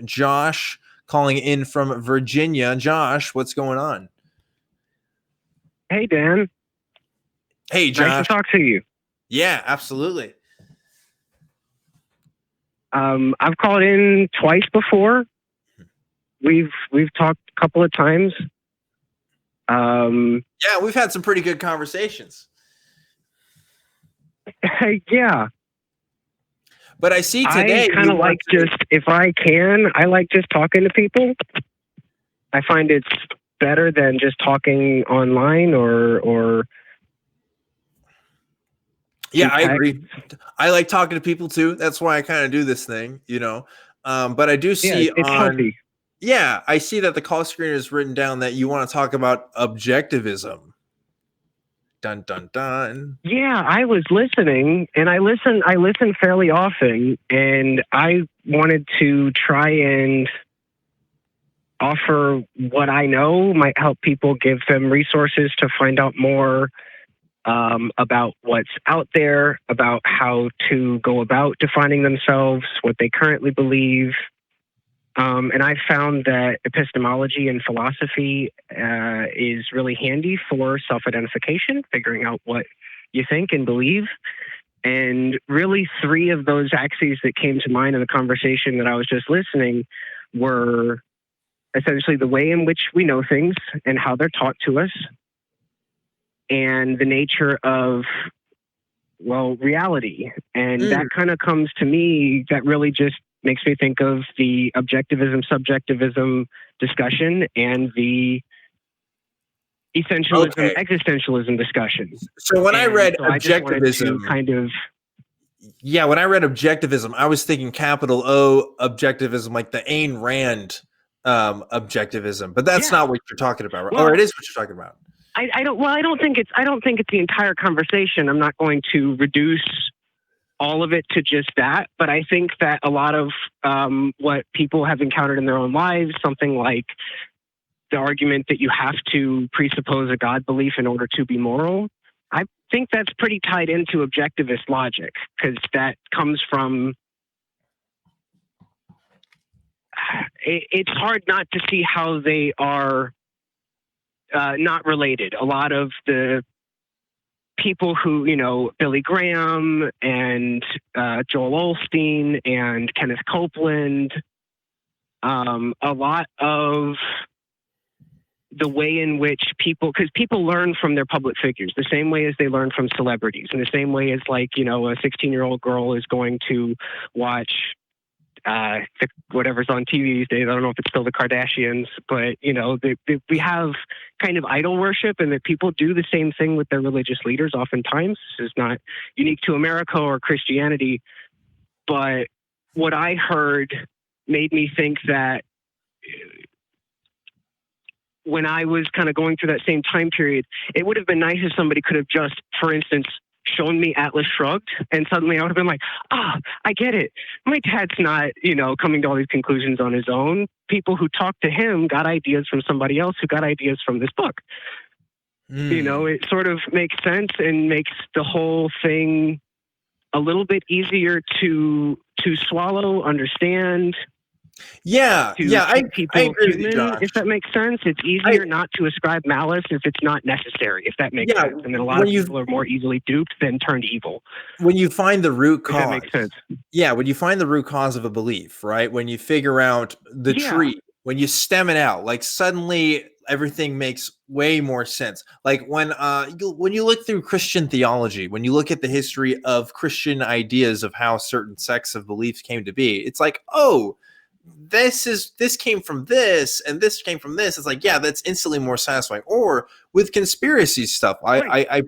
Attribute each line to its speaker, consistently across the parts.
Speaker 1: Josh calling in from Virginia. Josh, what's going on?
Speaker 2: Hey, Dan.
Speaker 1: Hey, Josh.
Speaker 2: Nice to talk to you.
Speaker 1: Yeah, absolutely.
Speaker 2: I've called in twice before. We've talked a couple of times.
Speaker 1: Yeah, we've had some pretty good conversations.
Speaker 2: Yeah.
Speaker 1: But I see today.
Speaker 2: I kind of like if I can, I like just talking to people. I find it's better than just talking online or.
Speaker 1: Yeah, I agree. I like talking to people too. That's why I kind of do this thing, But I do see
Speaker 2: it's healthy.
Speaker 1: Yeah, I see that the call screener is written down that you want to talk about objectivism. Dun dun dun.
Speaker 2: Yeah, I was listening, and I listen fairly often, and I wanted to try and offer what I know might help people, give them resources to find out more about what's out there, about how to go about defining themselves, what they currently believe. And I found that epistemology and philosophy is really handy for self-identification, figuring out what you think and believe. And really, three of those axes that came to mind in the conversation that I was just listening were essentially the way in which we know things and how they're taught to us, and the nature of, reality. And that kind of comes to me, that really just makes me think of the objectivism, subjectivism discussion and the essentialism, existentialism discussion.
Speaker 1: So when I read objectivism, when I read objectivism, I was thinking capital O objectivism, like the Ayn Rand objectivism, but that's not what you're talking about, right? Or it is what you're talking about.
Speaker 2: I don't think it's the entire conversation. I'm not going to reduce all of it to just that, but I think that a lot of what people have encountered in their own lives, something like the argument that you have to presuppose a God belief in order to be moral, I think that's pretty tied into objectivist logic, because that comes from, it's hard not to see how they are not related. A lot of the people who, Billy Graham and Joel Osteen and Kenneth Copeland, a lot of the way in which people learn from their public figures, the same way as they learn from celebrities, and the same way as a 16-year-old girl is going to watch whatever's on TV these days. I don't know if it's still the Kardashians, but we have kind of idol worship, and that people do the same thing with their religious leaders. Oftentimes, this is not unique to America or Christianity, but what I heard made me think that when I was kind of going through that same time period, it would have been nice if somebody could have just, for instance, shown me Atlas Shrugged, and suddenly I would have been like, I get it. My dad's not, coming to all these conclusions on his own. People who talked to him got ideas from somebody else who got ideas from this book. It sort of makes sense and makes the whole thing a little bit easier to swallow, understand.
Speaker 1: I agree with you, Josh.
Speaker 2: If that makes sense. It's easier not to ascribe malice if it's not necessary, if that makes sense. And then a lot of people are more easily duped than turned evil.
Speaker 1: When you find the root cause,
Speaker 2: if that makes sense.
Speaker 1: Yeah, when you find the root cause of a belief, right? When you figure out the tree, when you stem it out, like suddenly everything makes way more sense. Like when you look through Christian theology, when you look at the history of Christian ideas of how certain sects of beliefs came to be, it's like, this came from this and this came from this. It's like, that's instantly more satisfying. Or with conspiracy stuff, I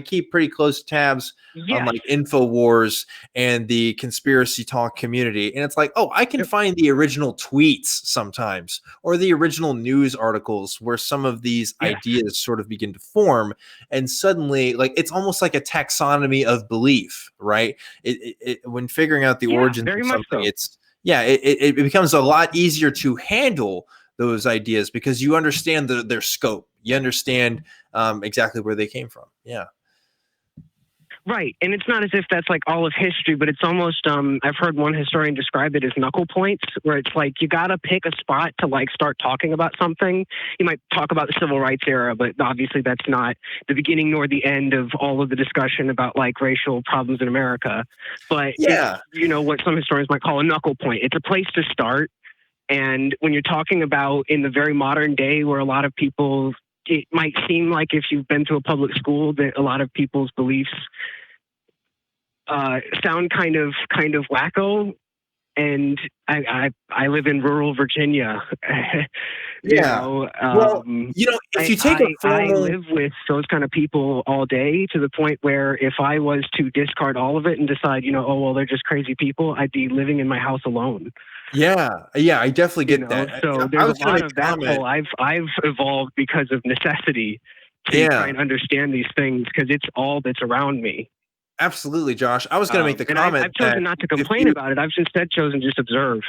Speaker 1: keep pretty close tabs on like InfoWars and the conspiracy talk community, and it's like, I can find the original tweets sometimes, or the original news articles where some of these ideas sort of begin to form, and suddenly, like, it's almost like a taxonomy of belief, right? When figuring out the origins of something, it becomes a lot easier to handle those ideas because you understand their scope. You understand exactly where they came from. Yeah.
Speaker 2: Right. And it's not as if that's like all of history, but it's almost, I've heard one historian describe it as knuckle points, where it's like you got to pick a spot to like start talking about something. You might talk about the civil rights era, but obviously that's not the beginning nor the end of all of the discussion about like racial problems in America. But
Speaker 1: Yeah.
Speaker 2: it's, you know, what some historians might call a knuckle point. It's a place to start. And when you're talking about in the very modern day where a lot of people, it might seem like if you've been to a public school that a lot of people's beliefs sound kind of wacko. And I live in rural Virginia.
Speaker 1: Yeah. Well, if you take a
Speaker 2: I
Speaker 1: formal,
Speaker 2: live with those kind of people all day, to the point where if I was to discard all of it and decide, oh, well, they're just crazy people, I'd be living in my house alone.
Speaker 1: yeah, I definitely get that.
Speaker 2: So
Speaker 1: I
Speaker 2: there's
Speaker 1: was
Speaker 2: a
Speaker 1: going
Speaker 2: lot
Speaker 1: to
Speaker 2: of
Speaker 1: make a
Speaker 2: that
Speaker 1: comment.
Speaker 2: whole I've evolved because of necessity to try
Speaker 1: Yeah,
Speaker 2: and understand these things, because it's all that's around me.
Speaker 1: absolutely, Josh. I was going to make the
Speaker 2: And
Speaker 1: comment
Speaker 2: I've chosen
Speaker 1: that
Speaker 2: not to
Speaker 1: if
Speaker 2: complain
Speaker 1: you,
Speaker 2: about it. I've instead chosen to just observe,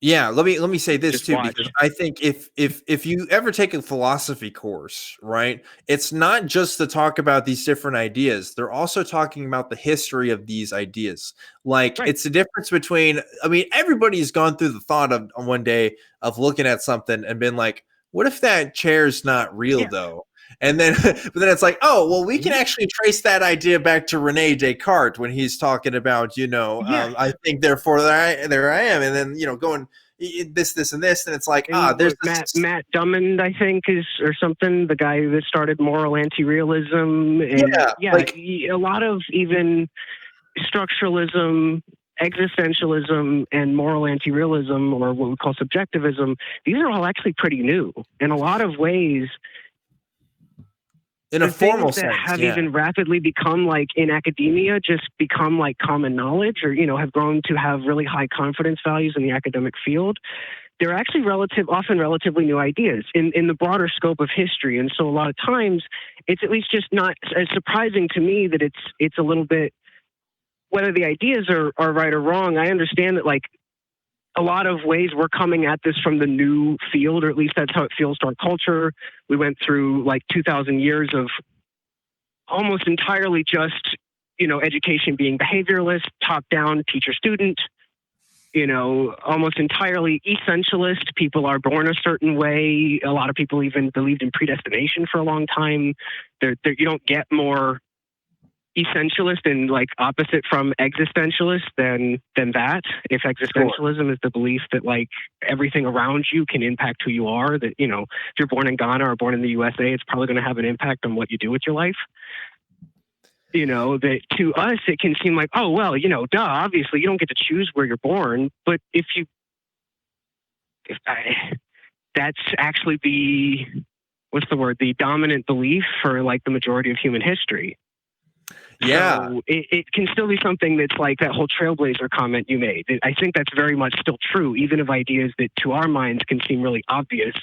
Speaker 1: yeah, let me say this
Speaker 2: just
Speaker 1: too,
Speaker 2: watch.
Speaker 1: because I think if you ever take a philosophy course, right, it's not just to talk about these different ideas. They're also talking about the history of these ideas. Like,
Speaker 2: Right.
Speaker 1: it's the difference between, I mean, everybody's gone through the thought of on one day of looking at something and been like, what if that chair's not real
Speaker 2: Yeah.
Speaker 1: though? And then, but then it's like, oh, well, we can
Speaker 2: Mhm.
Speaker 1: actually trace that idea back to Rene Descartes when he's talking about,
Speaker 2: Yes.
Speaker 1: I think, therefore, there I am. And then, going this, and this. And it's like,
Speaker 2: And
Speaker 1: there's
Speaker 2: what,
Speaker 1: this.
Speaker 2: Matt Drummond, I think, is, or something, the guy that started moral anti-realism. And
Speaker 1: Yeah. Like,
Speaker 2: a lot of even structuralism, existentialism, and moral anti-realism, or what we call subjectivism, these are all actually pretty new. In a lot of ways,
Speaker 1: in a
Speaker 2: the
Speaker 1: formal
Speaker 2: things that
Speaker 1: sense.
Speaker 2: have
Speaker 1: Yeah.
Speaker 2: even rapidly become like in academia just become like common knowledge, or have grown to have really high confidence values in the academic field. They're actually often relatively new ideas in the broader scope of history. And so a lot of times it's at least just not as surprising to me that it's a little bit, whether the ideas are right or wrong. I understand that like a lot of ways we're coming at this from the new field, or at least that's how it feels to our culture. We went through like 2,000 years of almost entirely just, education being behavioralist, top down, teacher student, almost entirely essentialist. People are born a certain way. A lot of people even believed in predestination for a long time. You don't get more essentialist and like opposite from existentialist than that. If existentialism is the belief that like everything around you can impact who you are, that if you're born in Ghana or born in the USA, it's probably going to have an impact on what you do with your life. That to us it can seem like, oh well, duh, obviously you don't get to choose where you're born. But that's actually the dominant belief for like the majority of human history.
Speaker 1: Yeah.
Speaker 2: So it can still be something that's like that whole trailblazer comment you made. I think that's very much still true, even of ideas that to our minds can seem really obvious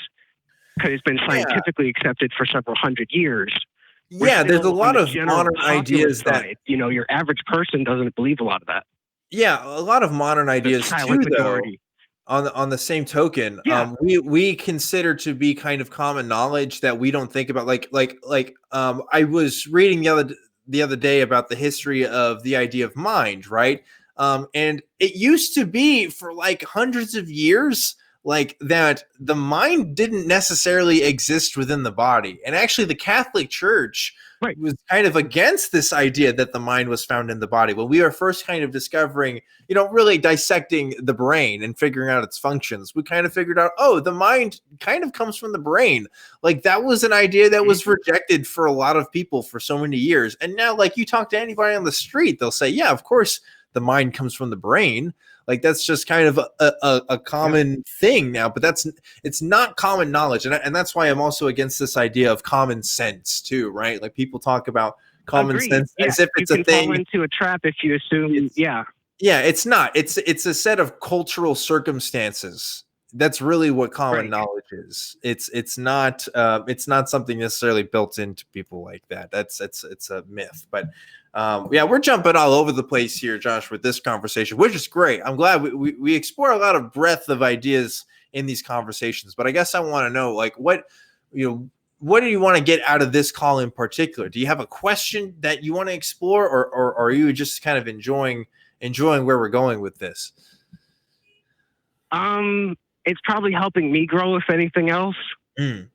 Speaker 2: because it's been scientifically accepted for several hundred years.
Speaker 1: Yeah, there's a lot of modern ideas
Speaker 2: side. That your average person doesn't believe a lot of that.
Speaker 1: Yeah, a lot of modern ideas too,
Speaker 2: majority.
Speaker 1: though. On the same token,
Speaker 2: Yeah.
Speaker 1: We consider to be kind of common knowledge that we don't think about. I was reading the other day about the history of the idea of mind, right? And it used to be for like hundreds of years like that the mind didn't necessarily exist within the body. And actually the Catholic Church was kind of against this idea that the mind was found in the body. When we were first kind of discovering, really dissecting the brain and figuring out its functions, we kind of figured out, oh, the mind kind of comes from the brain. Like that was an idea that was rejected for a lot of people for so many years. And now, like you talk to anybody on the street, they'll say, yeah, of course the mind comes from the brain. Like that's just kind of a common thing now, but it's not common knowledge. And that's why I'm also against this idea of common sense too, right? Like people talk about common sense as if it's a thing.
Speaker 2: You can fall into a trap if you assume,
Speaker 1: Yeah, it's not. It's a set of cultural circumstances. That's really what common knowledge is. It's not something necessarily built into people like that. It's a myth. But we're jumping all over the place here, Josh, with this conversation, which is great. I'm glad we explore a lot of breadth of ideas in these conversations. But I guess I want to know, like, what do you want to get out of this call in particular? Do you have a question that you want to explore, or are you just kind of enjoying where we're going with this?
Speaker 2: It's probably helping me grow, if anything else. To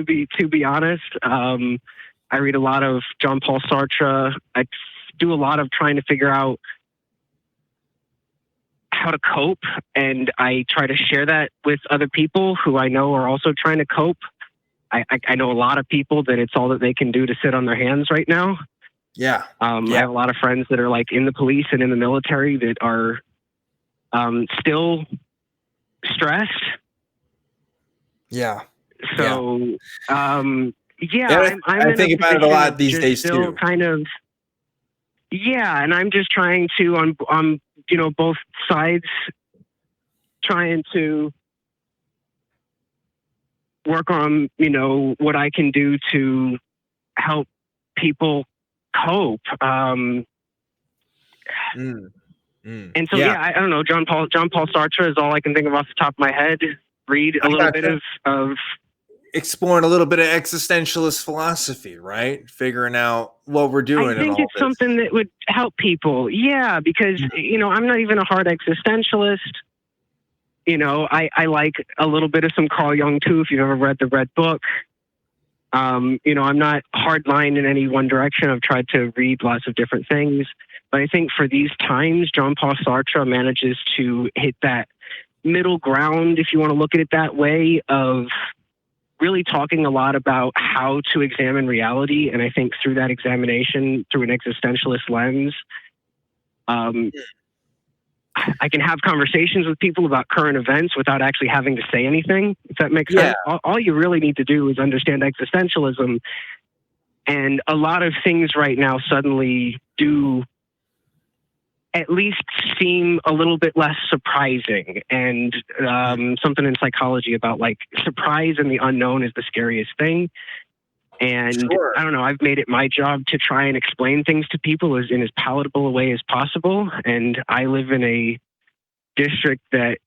Speaker 2: be honest, I read a lot of Jean-Paul Sartre. I do a lot of trying to figure out how to cope, and I try to share that with other people who I know are also trying to cope. I know a lot of people that it's all that they can do to sit on their hands right now.
Speaker 1: Yeah.
Speaker 2: I have a lot of friends that are like in the police and in the military that are still stressed.
Speaker 1: Yeah.
Speaker 2: So, I'm
Speaker 1: I think about it a lot these days too.
Speaker 2: Kind of, and I'm just trying to on both sides, trying to work on what I can do to help people cope. And so I don't know. Jean-Paul Sartre is all I can think of off the top of my head. Read a little bit of
Speaker 1: exploring a little bit of existentialist philosophy, right? Figuring out what we're doing.
Speaker 2: I think it's something that would help people. Yeah, because I'm not even a hard existentialist. I like a little bit of some Carl Jung too, if you've ever read the Red Book. I'm not hardline in any one direction. I've tried to read lots of different things. But I think for these times, Jean-Paul Sartre manages to hit that middle ground, if you want to look at it that way, of really talking a lot about how to examine reality. And I think through that examination, through an existentialist lens, I can have conversations with people about current events without actually having to say anything, if that makes sense. All you really need to do is understand existentialism. And a lot of things right now suddenly do at least seem a little bit less surprising. And something in psychology about like surprise and the unknown is the scariest thing. And I don't know, I've made it my job to try and explain things to people in as palatable a way as possible. And I live in a district that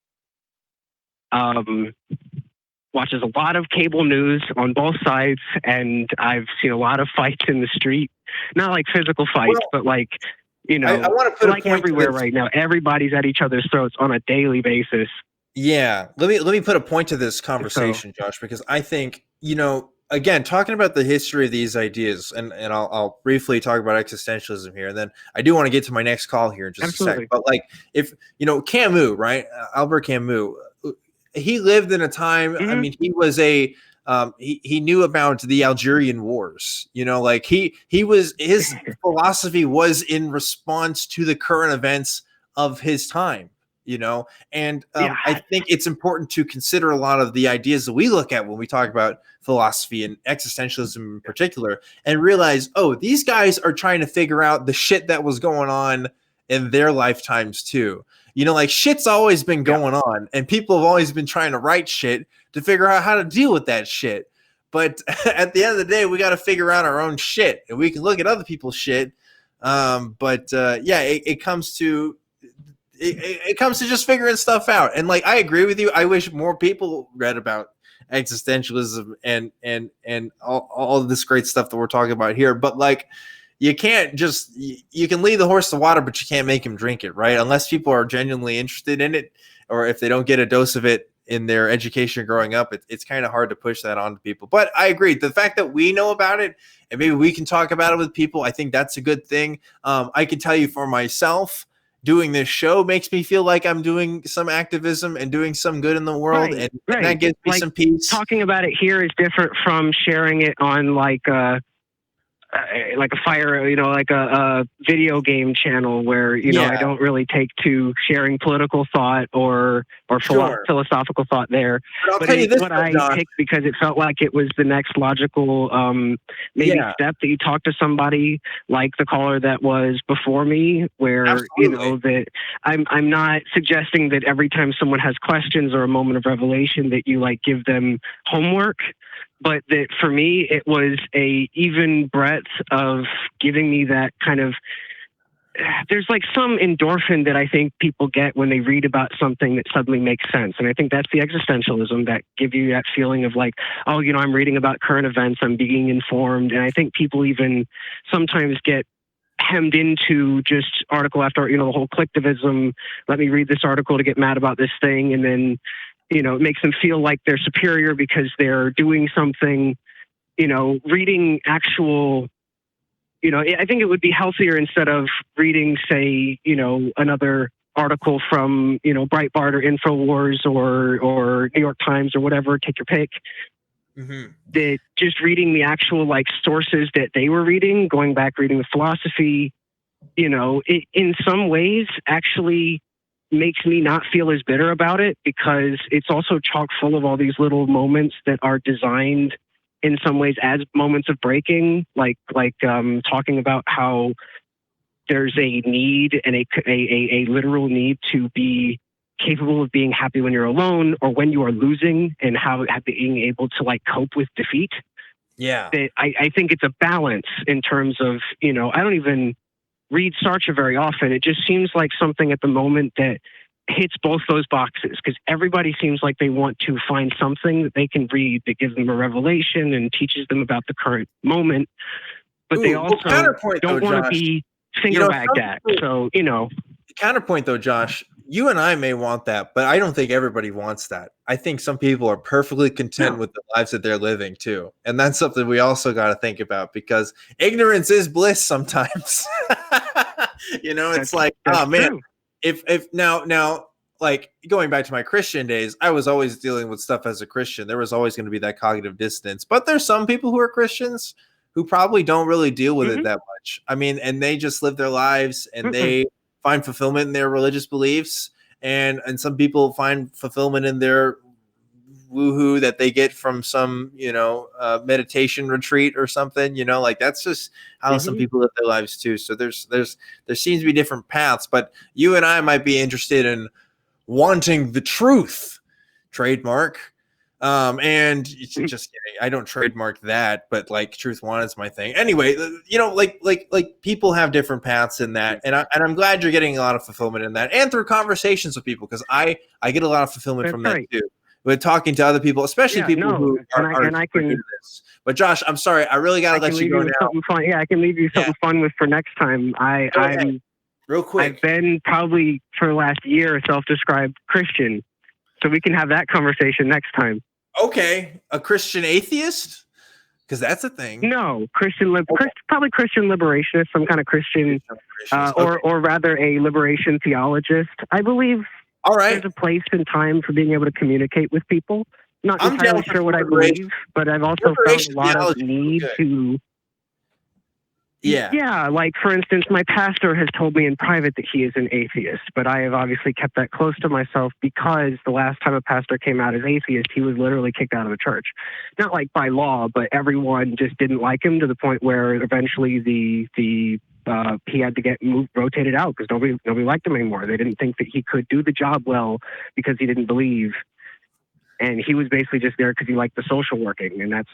Speaker 2: watches a lot of cable news on both sides. And I've seen a lot of fights in the street, not like physical fights, but like, I want to put like everywhere right now, everybody's at each other's throats on a daily basis.
Speaker 1: Yeah. Let me put a point to this conversation, Josh, because I think, again, talking about the history of these ideas, and I'll briefly talk about existentialism here, and then I do want to get to my next call here in just a sec. But like, if Camus, right? Albert Camus, he lived in a time. I mean, he was he knew about the Algerian wars. Like his philosophy was in response to the current events of his time. And I think it's important to consider a lot of the ideas that we look at when we talk about philosophy and existentialism in particular, and realize, these guys are trying to figure out the shit that was going on in their lifetimes too. Like shit's always been going on, and people have always been trying to write shit to figure out how to deal with that shit. But at the end of the day, we got to figure out our own shit, and we can look at other people's shit. It comes to just figuring stuff out. And like, I agree with you. I wish more people read about existentialism and all of this great stuff that we're talking about here. But like, you can't just, you can lead the horse to water, but you can't make him drink it, right? Unless people are genuinely interested in it, or if they don't get a dose of it in their education growing up, it's kind of hard to push that on to people. But I agree. The fact that we know about it and maybe we can talk about it with people, I think that's a good thing. I can tell you for myself, doing this show makes me feel like I'm doing some activism and doing some good in the world. And that gives me some peace.
Speaker 2: Talking about it here is different from sharing it on like a fire, like a video game channel where, I don't really take to sharing political thought or philosophical thought there. But it's what I picked because it felt like it was the next logical step, that you talk to somebody like the caller that was before me, where, that I'm not suggesting that every time someone has questions or a moment of revelation that you like give them homework. But that for me, it was a even breadth of giving me that kind of there's like some endorphin that I think people get when they read about something that suddenly makes sense. And I think that's the existentialism that give you that feeling of like, oh, you know, I'm reading about current events, I'm being informed. And I think people even sometimes get hemmed into just article after, you know, the whole collectivism, let me read this article to get mad about this thing. And then, you know, it makes them feel like they're superior because they're doing something, you know, reading actual, you know, I think it would be healthier instead of reading, say, you know, another article from, you know, Breitbart or InfoWars or New York Times or whatever, take your pick. That just reading the actual like sources that they were reading, going back, reading the philosophy, you know, it in some ways actually makes me not feel as bitter about it because it's also chock full of all these little moments that are designed in some ways as moments of breaking, like talking about how there's a need and a literal need to be capable of being happy when you're alone or when you are losing, and how being able to like cope with defeat.
Speaker 1: Yeah.
Speaker 2: That I think it's a balance in terms of, you know, I don't even read Sartre very often. It just seems like something at the moment that hits both those boxes because everybody seems like they want to find something that they can read that gives them a revelation and teaches them about the current moment. But they also don't want to be finger wagged at. So, you know.
Speaker 1: Counterpoint though, Josh, you and I may want that, but I don't think everybody wants that. I think some people are perfectly content with the lives that they're living too. And that's something we also got to think about because ignorance is bliss sometimes. You know, it's like, oh man,
Speaker 2: true.
Speaker 1: if now, like going back to my Christian days, I was always dealing with stuff as a Christian. There was always going to be that cognitive dissonance, but there's some people who are Christians who probably don't really deal with it that much. I mean, and they just live their lives and they find fulfillment in their religious beliefs. And some people find fulfillment in their woohoo that they get from some, you know, meditation retreat or something, you know, like that's just how some people live their lives too. So there seems to be different paths, but you and I might be interested in wanting the truth, trademark. And just kidding. I don't trademark that, but like truth one is my thing. Anyway, you know, like people have different paths in that, and I'm glad you're getting a lot of fulfillment in that, and through conversations with people because I get a lot of fulfillment from that too. With talking to other people, especially people who are new to this. But Josh, I'm sorry, I really gotta let you go now.
Speaker 2: Fun. Yeah, I can leave you something fun for next time. I'm
Speaker 1: real quick.
Speaker 2: I've been probably for the last year a self-described Christian, so we can have that conversation next time.
Speaker 1: Okay, a Christian atheist? Because that's a thing.
Speaker 2: No, probably Christian liberationist, some kind of Christian, or rather a liberation theologist. I believe there's a place and time for being able to communicate with people. Not entirely sure what I believe, but I've also found a lot of need to. Yeah, like for instance, my pastor has told me in private that he is an atheist, but I have obviously kept that close to myself because the last time a pastor came out as atheist, he was literally kicked out of the church. Not like by law, but everyone just didn't like him to the point where eventually he had to get rotated out because nobody liked him anymore. They didn't think that he could do the job well because he didn't believe. And he was basically just there because he liked the social working, and that's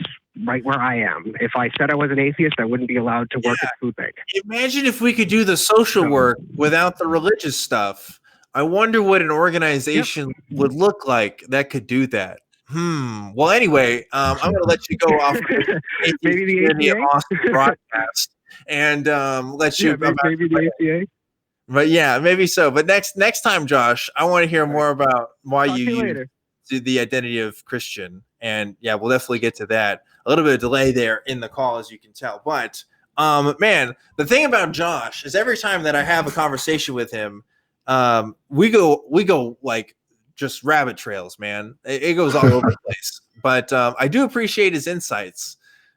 Speaker 2: right where I am. If I said I was an atheist, I wouldn't be allowed to work at food bank.
Speaker 1: Imagine if we could do the social work without the religious stuff. I wonder what an organization would look like that could do that. Well, anyway, I'm going to let you go off.
Speaker 2: Maybe the APA?
Speaker 1: Awesome broadcast, and let you.
Speaker 2: Maybe the APA.
Speaker 1: But yeah, maybe so. But next time, Josh, I want to hear more about why you the identity of Christian, and yeah, we'll definitely get to that. A little bit of delay there in the call, as you can tell, but man, the thing about Josh is every time that I have a conversation with him, we go like just rabbit trails, man. It goes all over the place, but I do appreciate his insights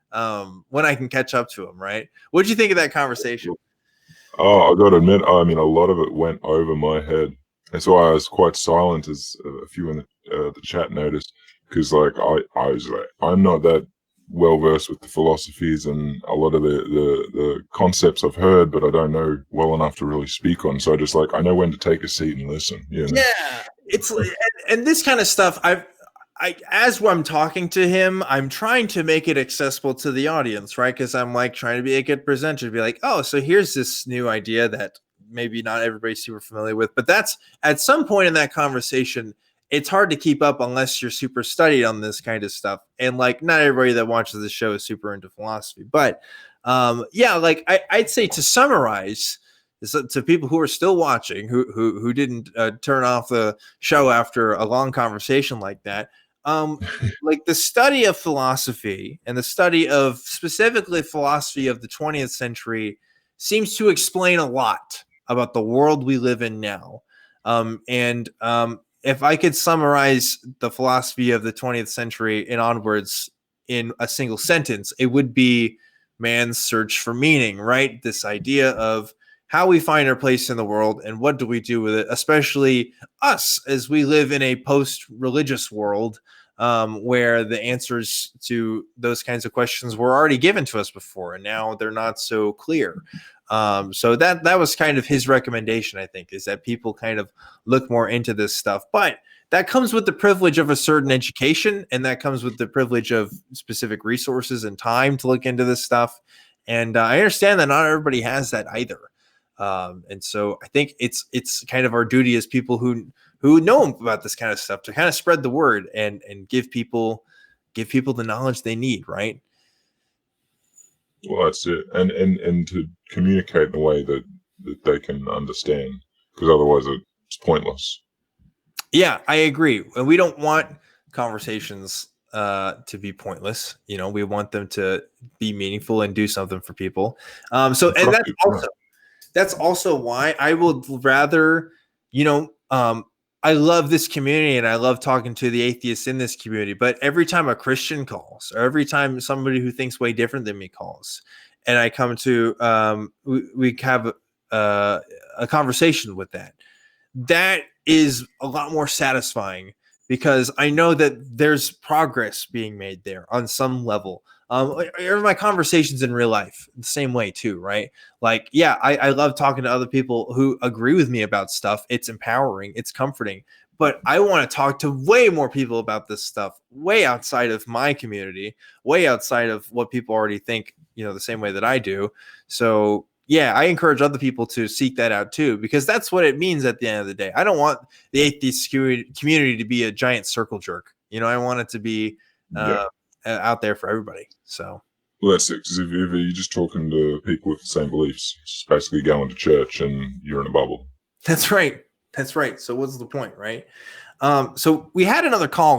Speaker 1: when I can catch up to him. Right? What did you think of that conversation?
Speaker 3: I got to admit, I mean, a lot of it went over my head. That's why I was quite silent, as a few in the chat noticed, because like I was like, I'm not that well versed with the philosophies and a lot of the concepts I've heard, but I don't know well enough to really speak on. So I just like I know when to take a seat and listen. You know?
Speaker 1: Yeah, it's and this kind of stuff. As I'm talking to him, I'm trying to make it accessible to the audience, right? Because I'm like trying to be a good presenter, to be like, oh, so here's this new idea that maybe not everybody's super familiar with. But that's at some point in that conversation, it's hard to keep up unless you're super studied on this kind of stuff. And like, not everybody that watches the show is super into philosophy. But yeah, like I'd say to summarize, to people who are still watching, who didn't turn off the show after a long conversation like that, like the study of philosophy and the study of specifically philosophy of the 20th century seems to explain a lot about the world we live in now. If I could summarize the philosophy of the 20th century and onwards in a single sentence, it would be man's search for meaning, right? This idea of how we find our place in the world and what do we do with it, especially us as we live in a post-religious world where the answers to those kinds of questions were already given to us before, and now they're not so clear. So that was kind of his recommendation, I think, is that people kind of look more into this stuff. But that comes with the privilege of a certain education, and that comes with the privilege of specific resources and time to look into this stuff. And I understand that not everybody has that either. And so I think it's kind of our duty as people who know about this kind of stuff to kind of spread the word and give people the knowledge they need, right?
Speaker 3: Well, that's it, and to communicate in a way that they can understand, because otherwise it's pointless. Yeah,
Speaker 1: I agree. And we don't want conversations to be pointless. You know, we want them to be meaningful and do something for people. That's also why I would rather, I love this community and I love talking to the atheists in this community, but every time a Christian calls or every time somebody who thinks way different than me calls and I come to, we have a conversation with that is a lot more satisfying because I know that there's progress being made there on some level. Or my conversations in real life, the same way too, right? Like, yeah, I love talking to other people who agree with me about stuff. It's empowering, it's comforting, but I want to talk to way more people about this stuff, way outside of my community, way outside of what people already think, the same way that I do. So yeah, I encourage other people to seek that out too, because that's what it means at the end of the day. I don't want the atheist community to be a giant circle jerk. I want it to be out there for everybody. So,
Speaker 3: well, that's it. Because if you're just talking to people with the same beliefs, it's basically going to church and you're in a bubble.
Speaker 1: That's right. So what's the point, right? So we had another call